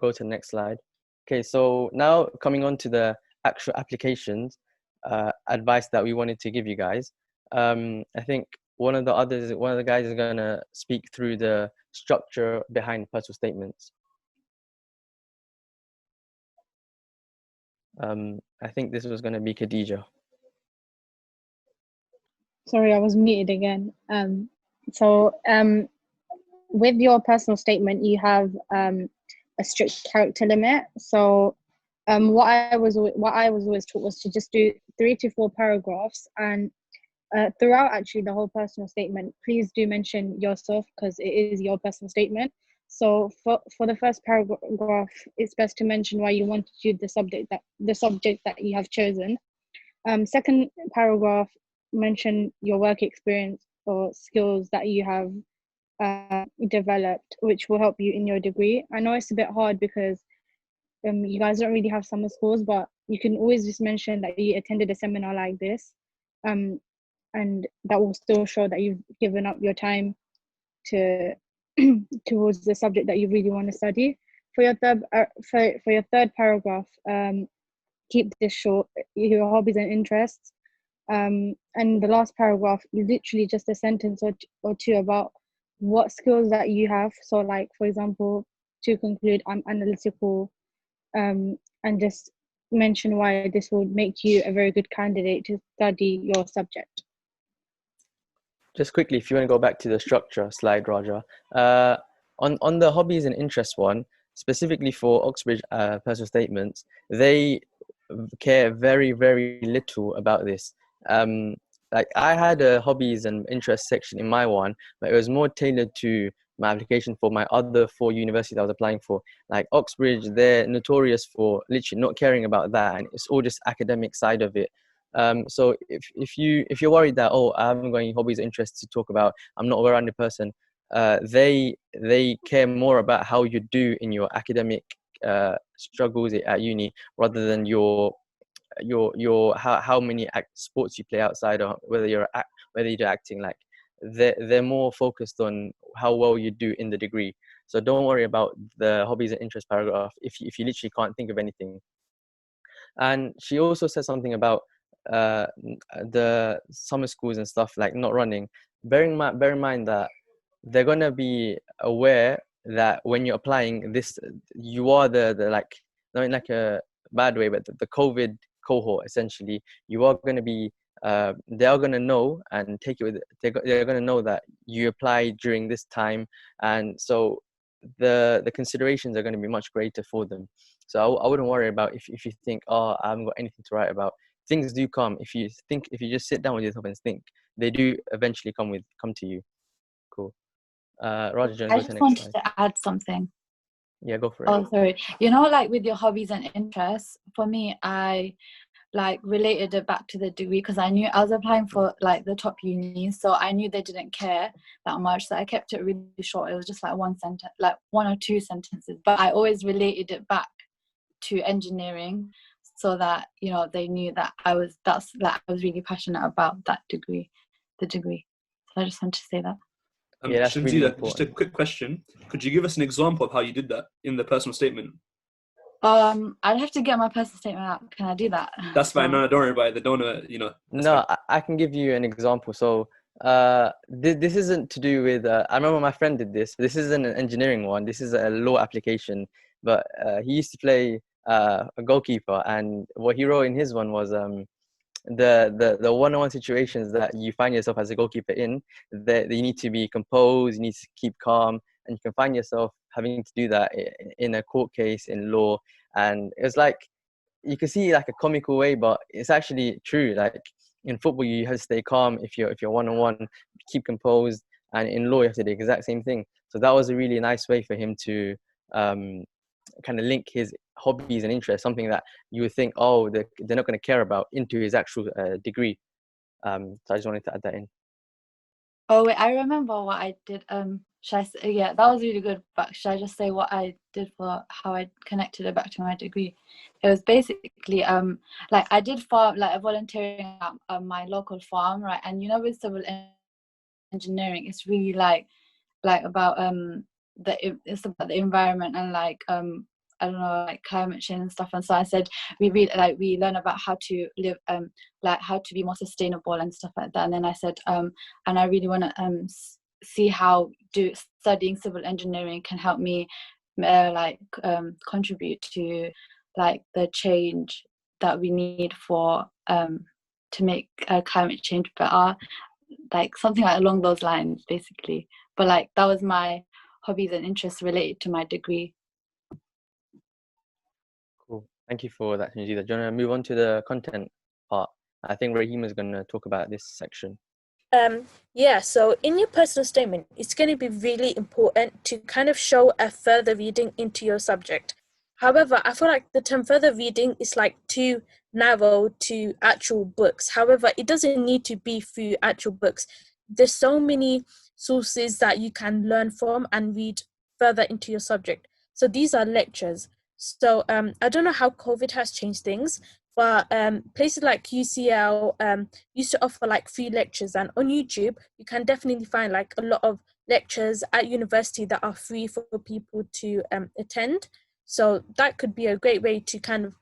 go to the next slide. Okay, so now coming on to the actual applications advice that we wanted to give you guys. I think one of the guys is gonna speak through the structure behind personal statements. I think this was gonna be Khadija. Sorry, I was muted again. With your personal statement, you have a strict character limit. So what I was always taught was to just do 3 to 4 paragraphs, and throughout actually the whole personal statement, please do mention yourself because it is your personal statement. So for the first paragraph, it's best to mention why you want to do the subject that you have chosen. Second paragraph, mention your work experience or skills that you have developed, which will help you in your degree. I know it's a bit hard because you guys don't really have summer schools, but you can always just mention that you attended a seminar like this, and that will still show that you've given up your time to towards the subject that you really want to study. For your third paragraph, keep this short, your hobbies and interests. And the last paragraph, literally just a sentence or two about what skills that you have. So like, for example, to conclude, I'm analytical, and just mention why this will make you a very good candidate to study your subject. Just quickly, if you want to go back to the structure slide, Raja, on the hobbies and interests one, specifically for Oxbridge personal statements, they care very, very little about this. Like I had a hobbies and interests section in my one, but it was more tailored to my application for my other 4 universities I was applying for. Like Oxbridge, they're notorious for literally not caring about that, and it's all just academic side of it. So if you're worried that, oh, I haven't got any hobbies or interests to talk about, I'm not a well-rounded person, they care more about how you do in your academic struggles at uni rather than your how many sports you play outside, or whether you're acting. Like they're more focused on how well you do in the degree. So don't worry about the hobbies and interests paragraph if you literally can't think of anything. And she also said something about the summer schools and stuff, like not running. Bear in mind that they're gonna be aware that when you're applying this, you are the like, not in like a bad way, but the COVID cohort essentially. You are gonna be they are gonna know and take it with. They're gonna know that you applied during this time, and so the considerations are going to be much greater for them. So I wouldn't worry about if you think, oh, I haven't got anything to write about. Things do come if you just sit down with yourself and think. They do eventually come to you. Cool. Roger, do you want to go to the next wanted slide? to add something. Yeah, go for it. Oh, sorry. Like with your hobbies and interests, for me, I like related it back to the degree because I knew I was applying for like the top unis, so I knew they didn't care that much, so I kept it really short. It was just like one sentence, like 1 or 2 sentences, but I always related it back to engineering so that they knew that I was really passionate about the degree. So I just want to say that. Yeah, that's really important. Just a quick question, could you give us an example of how you did that in the personal statement? I'd have to get my personal statement out. Can I do that? That's fine. No, don't worry about it. Don't No, I can give you an example. So this isn't to do with I remember my friend did this. This isn't an engineering one. This is a law application. But he used to play a goalkeeper, and what he wrote in his one was the one-on-one situations that you find yourself as a goalkeeper in, that you need to be composed, you need to keep calm, and you can find yourself having to do that in a court case in law. And it's like, you can see like a comical way, but it's actually true. Like in football, you have to stay calm if you're one-on-one, keep composed, and in law you have to do the exact same thing. So that was a really nice way for him to kind of link his hobbies and interests, something that you would think, oh, they're not going to care about, into his actual degree. So I just wanted to add that in. Oh wait, I remember what I did. Should I say, yeah, that was really good, but should I just say what I did for how I connected it back to my degree? It was basically like I did farm, like a volunteering at my local farm, right? And with civil engineering, it's really like about it's about the environment and like I don't know, like climate change and stuff. And so I said we learn about how to live, like how to be more sustainable and stuff like that. And then I said, and I really want to see how studying civil engineering can help me contribute to like the change that we need for to make climate change better, like something like along those lines basically. But like that was my hobbies and interests related to my degree. Cool. Thank you for that, Sanjida. Do you want to move on to the content part? I think Rahim is going to talk about this section. Yeah, so in your personal statement, it's going to be really important to kind of show a further reading into your subject. However, I feel like the term further reading is like too narrow to actual books. However, it doesn't need to be through actual books. There's so many sources that you can learn from and read further into your subject. So these are lectures. So I don't know how COVID has changed things, but places like UCL used to offer like free lectures, and on YouTube you can definitely find like a lot of lectures at university that are free for people to attend. So that could be a great way to kind of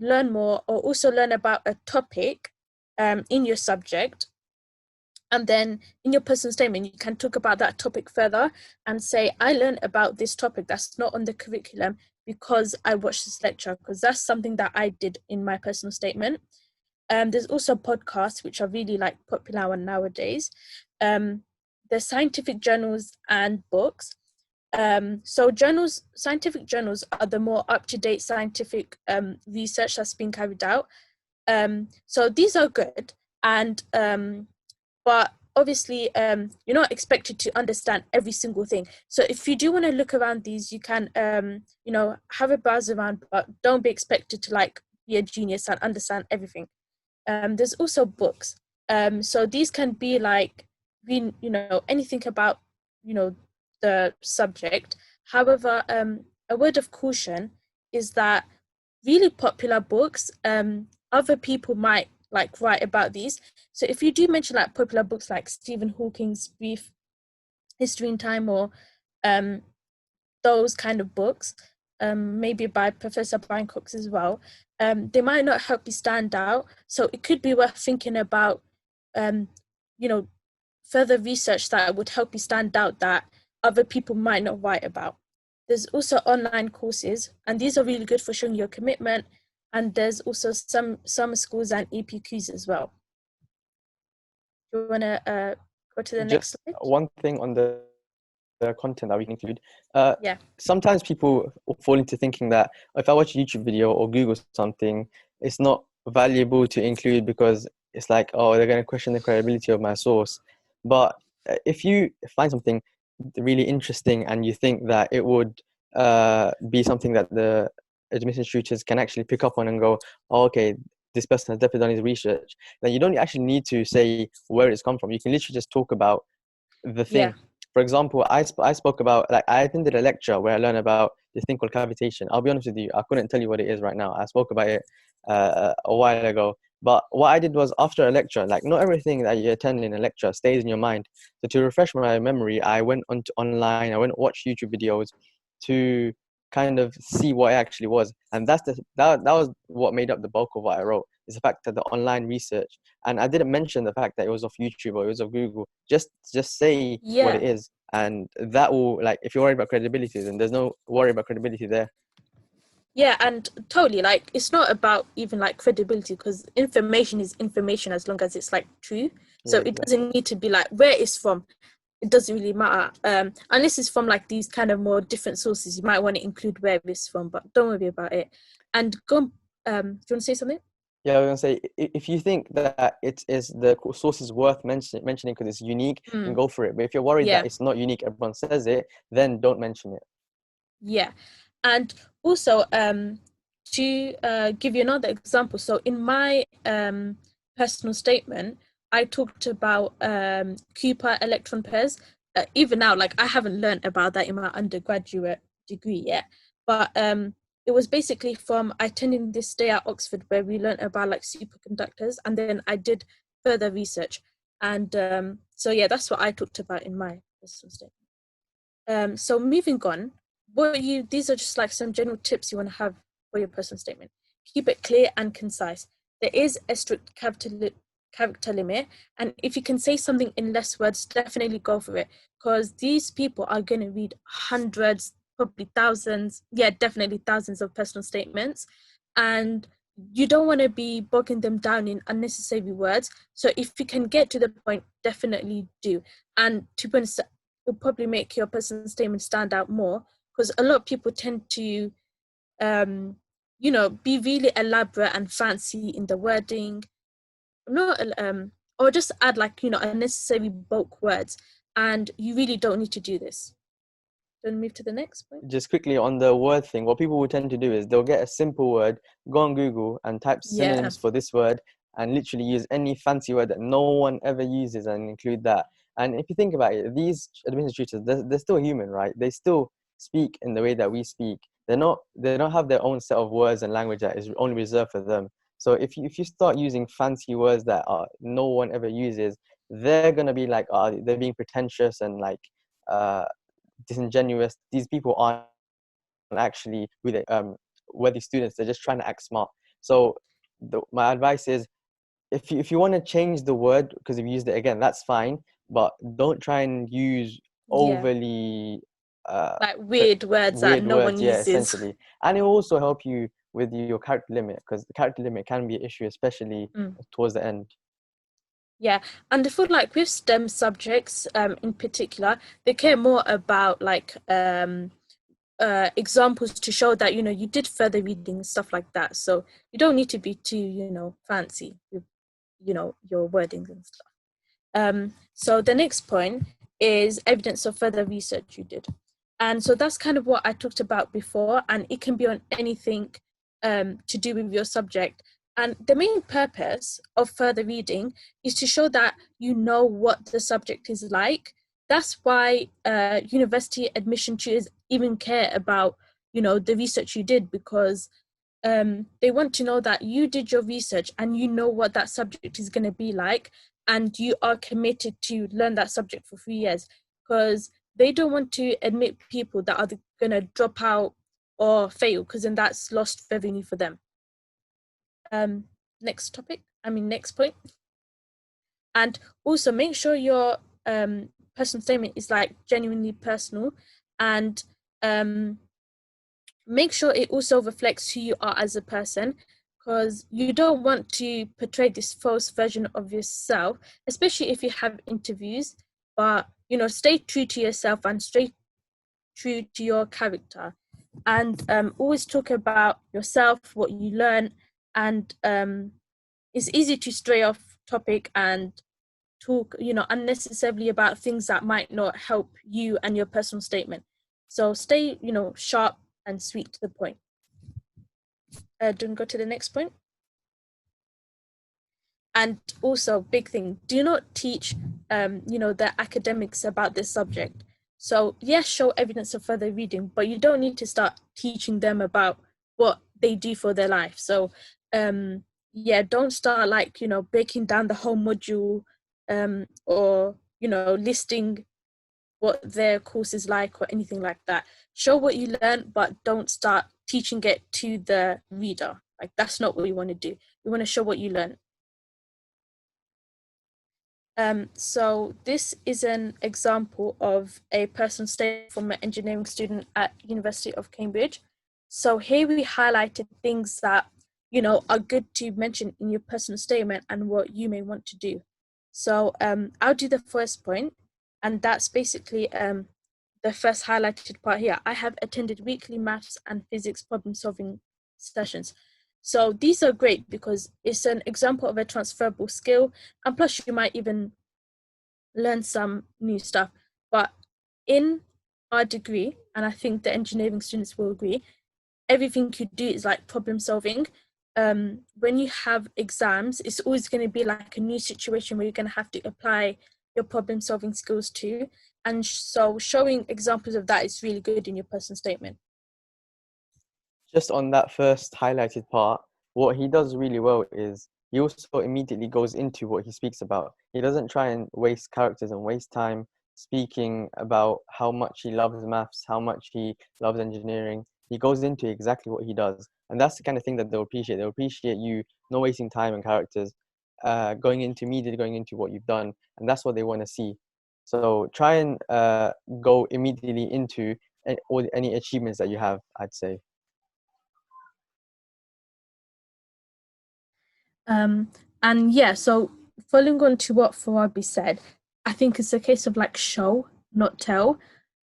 learn more, or also learn about a topic in your subject. And then in your personal statement, you can talk about that topic further and say, I learned about this topic that's not on the curriculum because I watched this lecture, because that's something that I did in my personal statement. There's also podcasts, which are really like popular nowadays. There's scientific journals and books. So scientific journals are the more up-to-date scientific research that's been carried out. So these are good, and but obviously you're not expected to understand every single thing. So if you do want to look around these, you can have a browse around, but don't be expected to like be a genius and understand everything. There's also books. So these can be like anything about the subject. However, a word of caution is that really popular books, other people might like write about these. So if you do mention like popular books like Stephen Hawking's Brief History in Time, or those kind of books, maybe by Professor Brian Cox as well, they might not help you stand out. So it could be worth thinking about further research that would help you stand out that other people might not write about. There's also online courses, and these are really good for showing your commitment. And there's also some summer schools and EPQs as well. Do you want to go to the next slide? One thing on the content that we can include. Yeah. Sometimes people fall into thinking that if I watch a YouTube video or Google something, it's not valuable to include because it's like, oh, they're going to question the credibility of my source. But if you find something really interesting and you think that it would be something that the admissions tutors can actually pick up on and go, oh, okay, this person has definitely done his research, then you don't actually need to say where it's come from. You can literally just talk about the thing. Yeah. For example, I spoke about, like, I attended a lecture where I learned about this thing called cavitation. I'll be honest with you, I couldn't tell you what it is right now. I spoke about it a while ago. But what I did was, after a lecture, like, not everything that you attend in a lecture stays in your mind. So to refresh my memory, I went online, I went and watched YouTube videos to kind of see what it actually was. And that was what made up the bulk of what I wrote, is the fact that the online research. And I didn't mention the fact that it was off YouTube or it was off Google. Just say what it is. And that will, like, if you're worried about credibility, then there's no worry about credibility there. Yeah, and totally, like, it's not about even like credibility, because information is information as long as it's like true. So it doesn't need to be like where it's from. It doesn't really matter. Unless it's from like these kind of more different sources, you might want to include where it's from, but don't worry about it. And go, do you want to say something? Yeah, I was going to say, if you think that it is the source is worth mentioning because it's unique, then go for it. But if you're worried that it's not unique, everyone says it, then don't mention it. Yeah. And also, to give you another example, so in my personal statement, I talked about Cooper electron pairs. Even now, like, I haven't learned about that in my undergraduate degree yet, but it was basically from attending this day at Oxford where we learned about like superconductors, and then I did further research. And so yeah, that's what I talked about in my personal statement. So moving on, these are just like some general tips you want to have for your personal statement. Keep it clear and concise. There is a strict character limit, and if you can say something in less words, definitely go for it, because these people are going to read hundreds, probably thousands, definitely thousands of personal statements, and you don't want to be bogging them down in unnecessary words. So if you can get to the point, definitely do. And to be honest, it'll probably make your personal statement stand out more, because a lot of people tend to be really elaborate and fancy in the wording, not or just add like unnecessary bulk words, and you really don't need to do this. Don't move to the next point. Just quickly on the word thing, what people will tend to do is they'll get a simple word, go on Google and type synonyms for this word, and literally use any fancy word that no one ever uses and include that. And if you think about it, these administrators, they're still human, right? They still speak in the way that we speak. They don't have their own set of words and language that is only reserved for them. So if you start using fancy words that no one ever uses, they're gonna be like, they're being pretentious and like disingenuous. These people aren't actually worthy students. They're just trying to act smart. So my advice is, if you want to change the word because you've used it again, that's fine, but don't try and use overly like weird words that no one uses. Essentially. And it will also help you with your character limit, because the character limit can be an issue, especially towards the end. Yeah, and I feel like with STEM subjects in particular, they care more about like examples to show that you did further reading and stuff like that. So you don't need to be too fancy with your wordings and stuff. So the next point is evidence of further research you did, and so that's kind of what I talked about before, and it can be on anything to do with your subject. And the main purpose of further reading is to show that you know what the subject is like. That's why university admission tutors even care about, the research you did, because they want to know that you did your research and you know what that subject is going to be like, and you are committed to learn that subject for 3 years, because they don't want to admit people that are going to drop out or fail, because then that's lost revenue for them. Next point. And also make sure your personal statement is like genuinely personal, and make sure it also reflects who you are as a person, because you don't want to portray this false version of yourself, especially if you have interviews. But stay true to yourself and stay true to your character, and always talk about yourself, what you learn. And it's easy to stray off topic and talk unnecessarily about things that might not help you and your personal statement. So stay sharp and sweet to the point. Don't go to the next point. And also, big thing, do not teach the academics about this subject. So yes, show evidence of further reading, but you don't need to start teaching them about what they do for their life. So don't start like breaking down the whole module, or listing what their course is like or anything like that. Show what you learn, but don't start teaching it to the reader. Like, that's not what we want to do. We want to show what you learn. So this is an example of a personal statement from an engineering student at University of Cambridge. So here we highlighted things that are good to mention in your personal statement and what you may want to do. So I'll do the first point, and that's basically the first highlighted part here. I have attended weekly maths and physics problem solving sessions. So these are great because it's an example of a transferable skill, and plus you might even learn some new stuff. But in our degree, and I think the engineering students will agree, everything you do is like problem solving. When you have exams, it's always going to be like a new situation where you're going to have to apply your problem solving skills to. And so showing examples of that is really good in your personal statement. Just on that first highlighted part, what he does really well is he also immediately goes into what he speaks about. He doesn't try and waste characters and waste time speaking about how much he loves maths, how much he loves engineering. He goes into exactly what he does, and that's the kind of thing that they'll appreciate. They'll appreciate you not wasting time and characters, going into what you've done, and that's what they want to see. So try and go immediately into any achievements that you have, I'd say. And yeah, so following on to what Farabi said, I think it's a case of like show, not tell.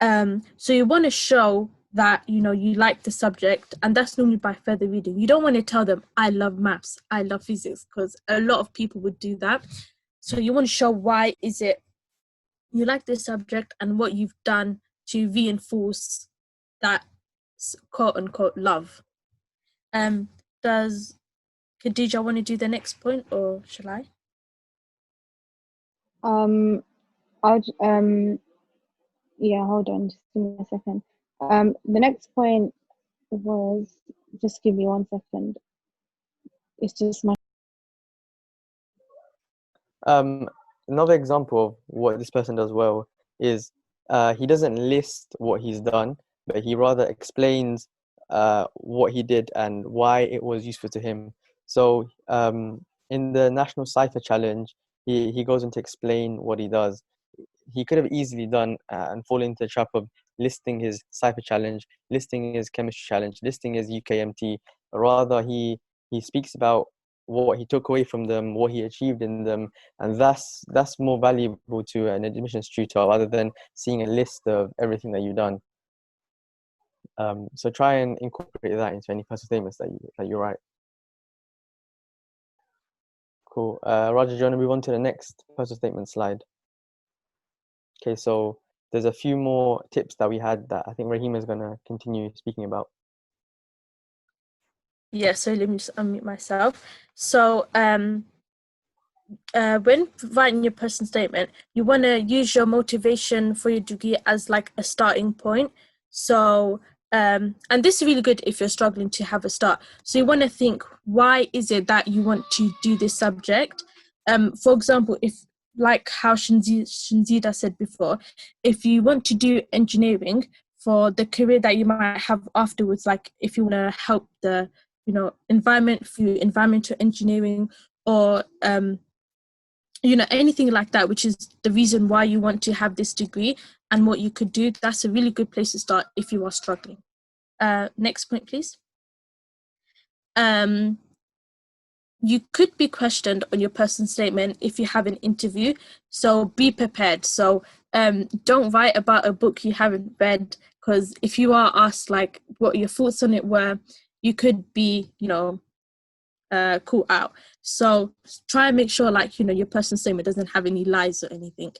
So you want to show that, you know, you like the subject, and that's normally by further reading. You don't want to tell them, I love maths, I love physics, because a lot of people would do that. So you want to show why is it you like this subject and what you've done to reinforce that quote unquote love. Does Khadija want to do the next point, or shall I? Yeah, hold on, just give me a second. The next point was, just give me 1 second. It's just my. Another example of what this person does well is he doesn't list what he's done, but he rather explains what he did and why it was useful to him. So in the National Cipher Challenge, he goes in to explain what he does. He could have easily done and fall into the trap of listing his Cipher Challenge, listing his Chemistry Challenge, listing his UKMT. Rather, he speaks about what he took away from them, what he achieved in them, and that's more valuable to an admissions tutor rather than seeing a list of everything that you've done. So try and incorporate that into any personal statements that you write. Cool. Roger, do you want to move on to the next personal statement slide? Okay, so there's a few more tips that we had that I think Rahima is going to continue speaking about. Yeah, so let me just unmute myself. So when writing your personal statement, you want to use your motivation for your degree as like a starting point. So and this is really good if you're struggling to have a start. So you want to think, why is it that you want to do this subject? For example, if like how Shinzida said before, if you want to do engineering for the career that you might have afterwards, like if you want to help the environment through environmental engineering, or anything like that, which is the reason why you want to have this degree and what you could do, that's a really good place to start if you are struggling. Next point, please. You could be questioned on your personal statement if you have an interview, so be prepared. So don't write about a book you haven't read, because if you are asked like what your thoughts on it were, you could be caught out. So try and make sure your personal statement doesn't have any lies or anything.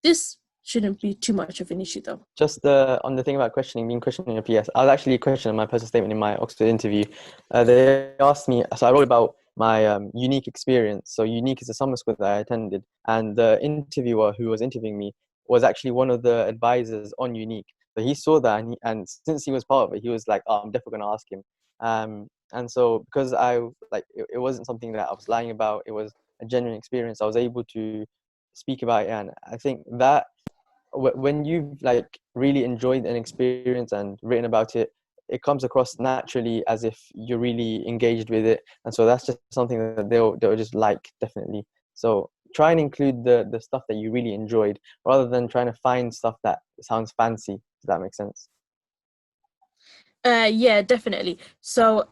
This shouldn't be too much of an issue though. Just on the thing about being questioned in your PS, I was actually questioned my personal statement in my Oxford interview. They asked me, so I wrote about my unique experience. So unique is a summer school that I attended, and the interviewer who was interviewing me was actually one of the advisors on unique. So he saw that, and since he was part of it, he was like, oh, I'm definitely going to ask him. And so because it wasn't something that I was lying about, it was a genuine experience, I was able to speak about it. And I think that when you've really enjoyed an experience and written about it, it comes across naturally as if you're really engaged with it. And so that's just something that they'll just definitely. So try and include the stuff that you really enjoyed rather than trying to find stuff that sounds fancy. Does that make sense? Yeah, definitely. So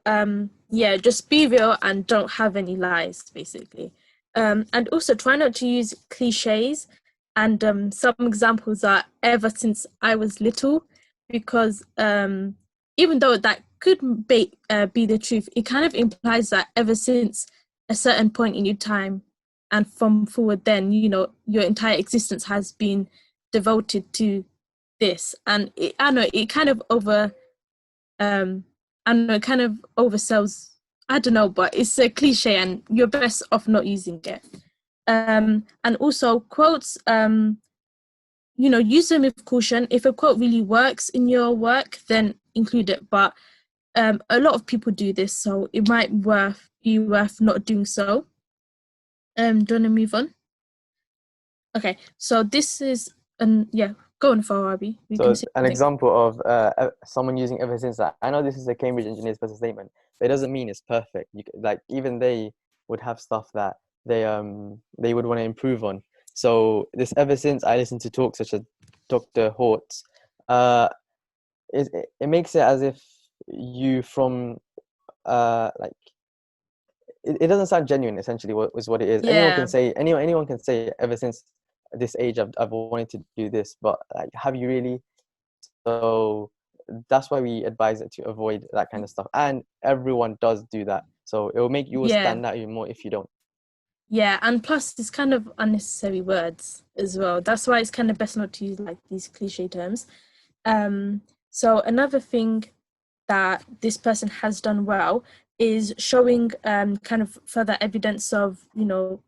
just be real and don't have any lies, basically. And also try not to use cliches. And some examples are ever since I was little, because even though that could be the truth, it kind of implies that ever since a certain point in your time and from forward, then your entire existence has been devoted to this. And it kind of it kind of oversells. I don't know, but it's a cliche, and you're best off not using it. And also quotes, use them with caution. If a quote really works in your work, then include it. But a lot of people do this, so it might be worth not doing so. Do you want to move on? Okay, so this is go on, Farabi. You So can say an something. example of someone using ever since that. I know this is a Cambridge Engineers personal statement, but it doesn't mean it's perfect. Like even they would have stuff that they would want to improve on. So this ever since I listen to talks such as Dr. Hort's, it makes it as if you from like it doesn't sound genuine. Essentially, what it is. Yeah. Anyone can say ever since this age I've wanted to do this, but like have you really? So that's why we advise it to avoid that kind of stuff, and everyone does do that, so it will make you Yeah. stand out even more if you don't. Yeah, and plus it's kind of unnecessary words as well. That's why it's kind of best not to use like these cliche terms. So another thing that this person has done well is showing kind of further evidence of, you know,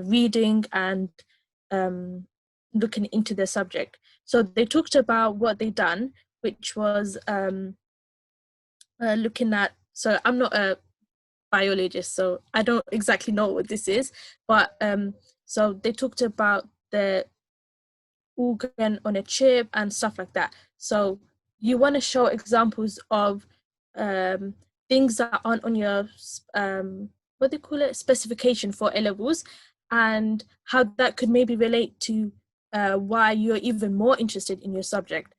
reading and looking into the subject. So they talked about what they done, which was looking at, so I'm not a biologist, so I don't exactly know what this is, but so they talked about the organ on a chip and stuff like that. So you want to show examples of things that aren't on your what they call it, specification for A levels, and how that could maybe relate to why you're even more interested in your subject.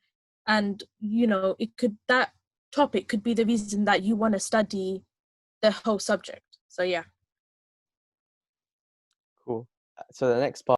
And you know, it could, that topic could be the reason that you want to study the whole subject. So yeah. Cool. So the next part